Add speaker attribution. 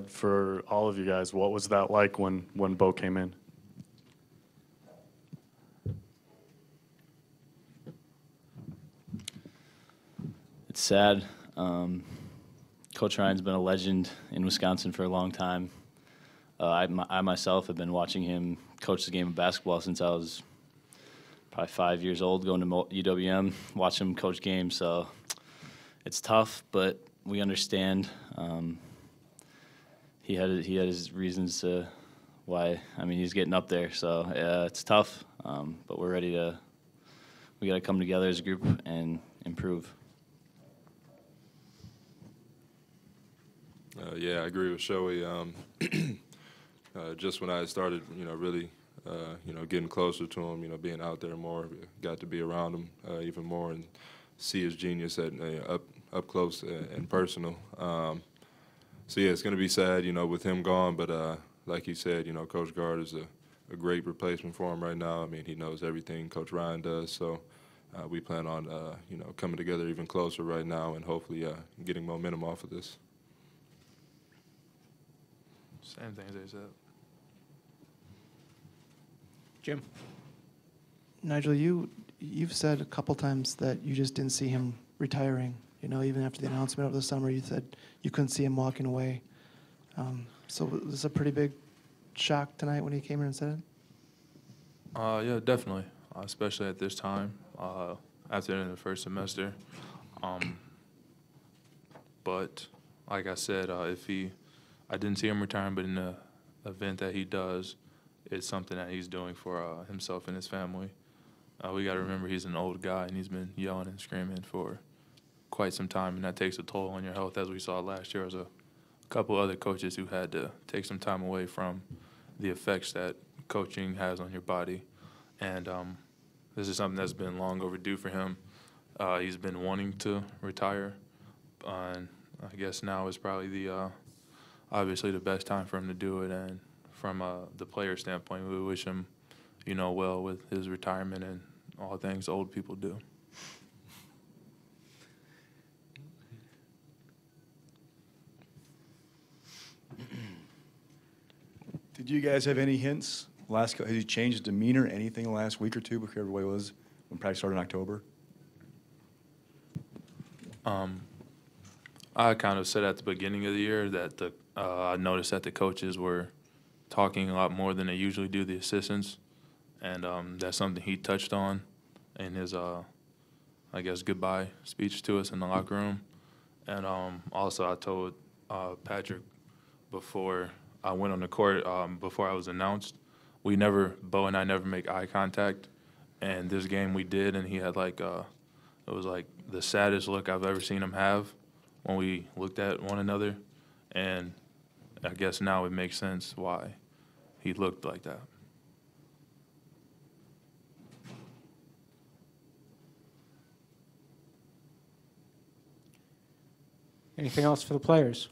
Speaker 1: For all of you guys, what was that like when Bo came in?
Speaker 2: It's sad. Coach Ryan's been a legend in Wisconsin for a long time. I myself have been watching him coach the game of basketball since I was probably 5 years old, going to UWM, watching him coach games. So it's tough, but we understand. He had his reasons to why. I mean, he's getting up there, so it's tough. But we're ready to. We got to come together as a group and improve.
Speaker 3: Yeah, I agree with Shoei. Just when I started, really, getting closer to him, being out there more, got to be around him even more and see his genius up close and personal. So yeah, it's going to be sad, with him gone. But like you said, Coach Gard is a great replacement for him right now. I mean, he knows everything Coach Ryan does. So we plan on, coming together even closer right now and hopefully getting momentum off of this.
Speaker 4: Same things they said.
Speaker 5: Jim?
Speaker 6: Nigel, you've said a couple times that you just didn't see him retiring. Even after the announcement over the summer, you said you couldn't see him walking away. So was this a pretty big shock tonight when he came in and said it?
Speaker 4: Yeah, definitely, especially at this time, after the end of the first semester. But like I said, I didn't see him retiring, but in the event that he does, it's something that he's doing for himself and his family. We got to remember he's an old guy, and he's been yelling and screaming for quite some time, and that takes a toll on your health, as we saw last year. There was a couple other coaches who had to take some time away from the effects that coaching has on your body. And this is something that's been long overdue for him. He's been wanting to retire, and I guess now is probably obviously the best time for him to do it. And from the player standpoint, we wish him, well with his retirement and all things old people do.
Speaker 5: Did you guys have any hints? Has he changed his demeanor, anything the last week or two before everybody was when practice started in October?
Speaker 4: I kind of said at the beginning of the year that I noticed that the coaches were talking a lot more than they usually do, the assistants, and that's something he touched on in his, I guess, goodbye speech to us in the locker room. And also I told Patrick before I went on the court, before I was announced, Bo and I never make eye contact, and this game we did, and he had it was like the saddest look I've ever seen him have when we looked at one another, and I guess now it makes sense why he looked like that.
Speaker 7: Anything else for the players?